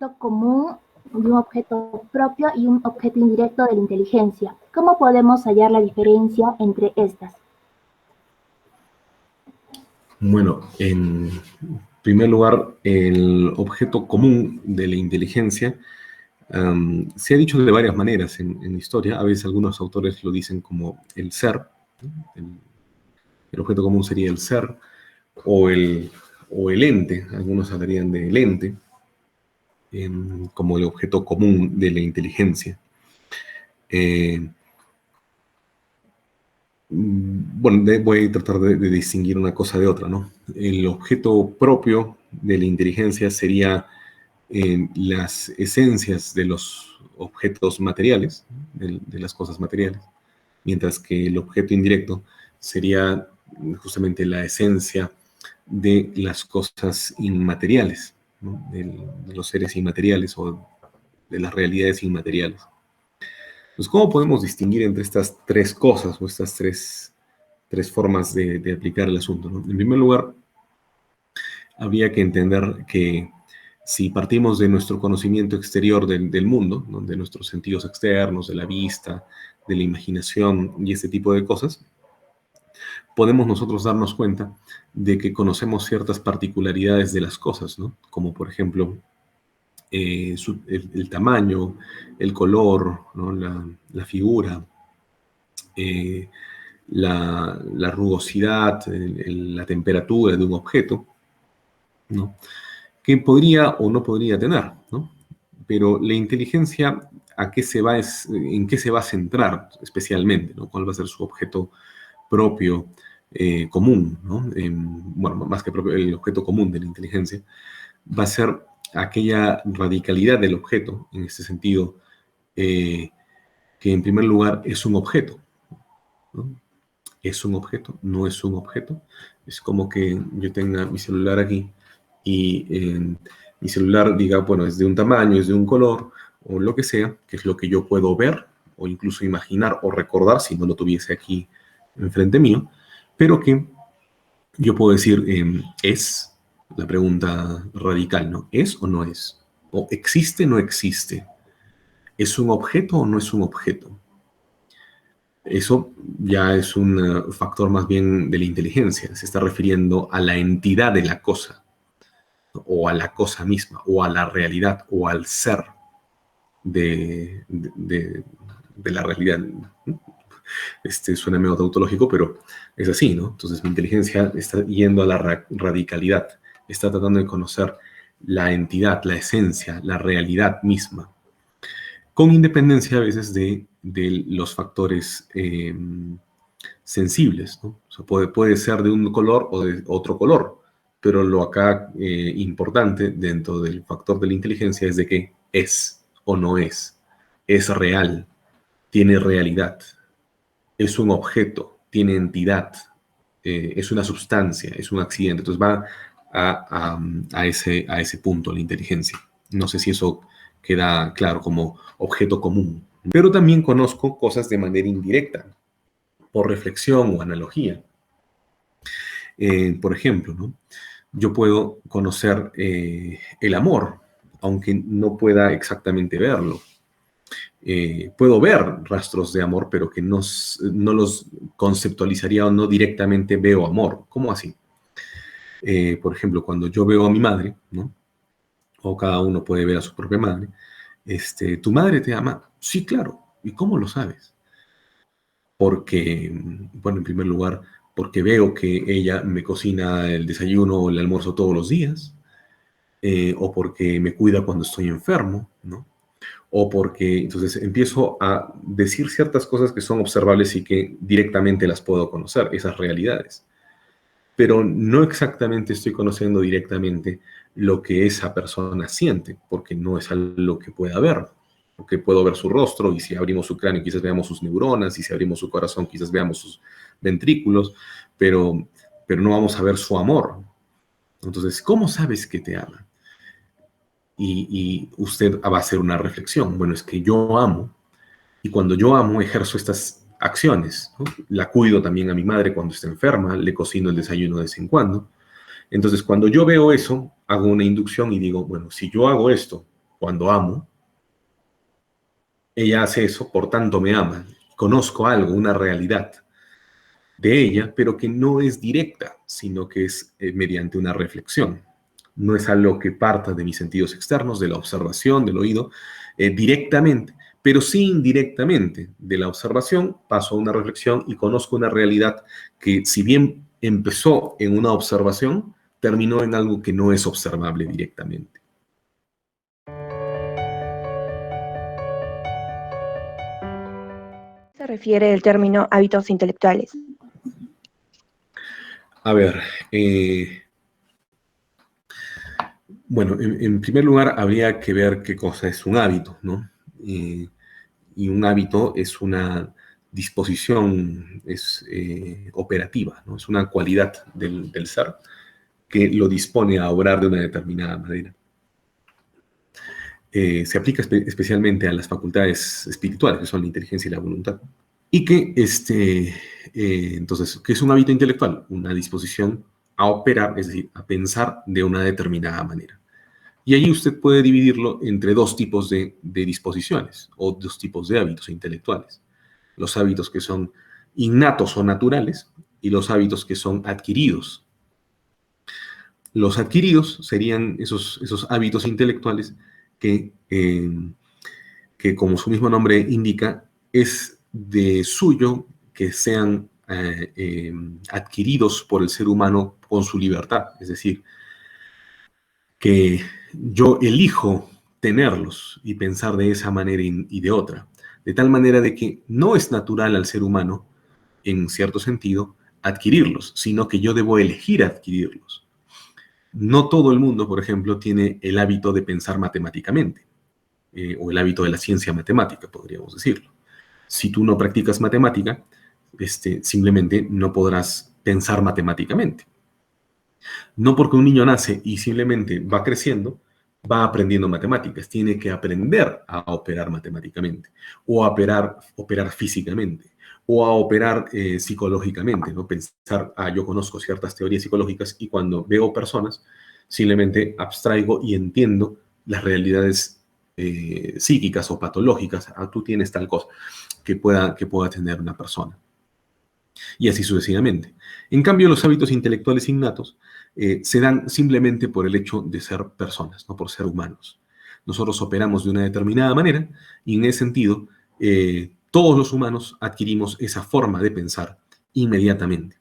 objeto común y un objeto propio y un objeto indirecto de la inteligencia. ¿Cómo podemos hallar la diferencia entre estas? Bueno, en primer lugar, el objeto común de la inteligencia se ha dicho de varias maneras en la historia. A veces algunos autores lo dicen como el ser, ¿no? El objeto común sería el ser o el ente. Algunos hablarían del ente como el objeto común de la inteligencia. Eh, bueno, voy a tratar de distinguir una cosa de otra, ¿no? El objeto propio de la inteligencia sería las esencias de los objetos materiales, de las cosas materiales, mientras que el objeto indirecto sería justamente la esencia de las cosas inmateriales, ¿no? De los seres inmateriales o de las realidades inmateriales. Pues, ¿cómo podemos distinguir entre estas tres cosas o estas tres formas de aplicar el asunto, ¿no? En primer lugar, habría que entender que si partimos de nuestro conocimiento exterior del mundo, ¿no? De nuestros sentidos externos, de la vista, de la imaginación y este tipo de cosas, podemos nosotros darnos cuenta de que conocemos ciertas particularidades de las cosas, ¿no? Como por ejemplo el tamaño, el color, ¿no? La figura, eh, la rugosidad, la temperatura de un objeto, ¿no? Que podría o no podría tener, ¿no? Pero la inteligencia, ¿en qué se va a centrar especialmente, ¿no? ¿Cuál va a ser su objeto propio, común, ¿no? Bueno, más que propio, el objeto común de la inteligencia, va a ser aquella radicalidad del objeto, en este sentido, que en primer lugar es un objeto, ¿no? Es un objeto, no es un objeto. Es como que yo tenga mi celular aquí y mi celular diga, bueno, es de un tamaño, es de un color, o lo que sea, que es lo que yo puedo ver, o incluso imaginar o recordar si no lo tuviese aquí enfrente mío, pero que yo puedo decir, es la pregunta radical, ¿no? ¿Es o no es? ¿O existe o no existe? ¿Es un objeto o no es un objeto? Eso ya es un factor más bien de la inteligencia. Se está refiriendo a la entidad de la cosa, ¿no? O a la cosa misma, o a la realidad, o al ser de la realidad. Suena medio tautológico, pero es así, ¿no? Entonces mi inteligencia está yendo a la radicalidad, está tratando de conocer la entidad, la esencia, la realidad misma, con independencia a veces de los factores sensibles, ¿no? O sea, puede ser de un color o de otro color, pero lo acá importante dentro del factor de la inteligencia es de que es o no es real, tiene realidad, es un objeto, tiene entidad, es una sustancia, es un accidente. Entonces va a ese punto la inteligencia. No sé si eso queda claro como objeto común. Pero también conozco cosas de manera indirecta, por reflexión o analogía. Por ejemplo, ¿no? Yo puedo conocer el amor, aunque no pueda exactamente verlo. Puedo ver rastros de amor, pero que no los conceptualizaría o no directamente veo amor. ¿Cómo así? Por ejemplo, cuando yo veo a mi madre, ¿no? O cada uno puede ver a su propia madre, ¿tu madre te ama? Sí, claro. ¿Y cómo lo sabes? Porque, bueno, en primer lugar, porque veo que ella me cocina el desayuno o el almuerzo todos los días, o porque me cuida cuando estoy enfermo, ¿no? O porque entonces empiezo a decir ciertas cosas que son observables y que directamente las puedo conocer, esas realidades. Pero no exactamente estoy conociendo directamente lo que esa persona siente, porque no es algo que pueda ver. Porque puedo ver su rostro y si abrimos su cráneo quizás veamos sus neuronas y si abrimos su corazón quizás veamos sus ventrículos, pero no vamos a ver su amor. Entonces, ¿cómo sabes que te ama? Y usted va a hacer una reflexión. Bueno, es que yo amo y cuando yo amo ejerzo estas acciones, ¿no? La cuido también a mi madre cuando está enferma, le cocino el desayuno de vez en cuando. Entonces, cuando yo veo eso, hago una inducción y digo, bueno, si yo hago esto cuando amo, ella hace eso, por tanto me ama. Conozco algo, una realidad de ella, pero que no es directa, sino que es mediante una reflexión. No es algo que parta de mis sentidos externos, de la observación, del oído, directamente, pero sí indirectamente. De la observación paso a una reflexión y conozco una realidad que, si bien empezó en una observación, terminó en algo que no es observable directamente. Se refiere el término hábitos intelectuales. A ver, bueno, en primer lugar habría que ver qué cosa es un hábito, ¿no? Y un hábito es una disposición, es operativa, ¿no? Es una cualidad del ser que lo dispone a obrar de una determinada manera. Se aplica especialmente a las facultades espirituales, que son la inteligencia y la voluntad. Y que, entonces, ¿qué es un hábito intelectual? Una disposición a operar, es decir, a pensar de una determinada manera. Y allí usted puede dividirlo entre dos tipos de disposiciones o dos tipos de hábitos intelectuales. Los hábitos que son innatos o naturales y los hábitos que son adquiridos. Los adquiridos serían esos hábitos intelectuales que, como su mismo nombre indica, es de suyo que sean adquiridos por el ser humano con su libertad. Es decir, que yo elijo tenerlos y pensar de esa manera y de otra. De tal manera de que no es natural al ser humano, en cierto sentido, adquirirlos, sino que yo debo elegir adquirirlos. No todo el mundo, por ejemplo, tiene el hábito de pensar matemáticamente, o el hábito de la ciencia matemática, podríamos decirlo. Si tú no practicas matemática, simplemente no podrás pensar matemáticamente. No porque un niño nace y simplemente va creciendo, va aprendiendo matemáticas. Tiene que aprender a operar matemáticamente, o a operar físicamente, o a operar psicológicamente, ¿no? Pensar, yo conozco ciertas teorías psicológicas y cuando veo personas, simplemente abstraigo y entiendo las realidades psíquicas o patológicas. Tú tienes tal cosa que pueda tener una persona. Y así sucesivamente. En cambio, los hábitos intelectuales innatos se dan simplemente por el hecho de ser personas, no por ser humanos. Nosotros operamos de una determinada manera y en ese sentido todos los humanos adquirimos esa forma de pensar inmediatamente.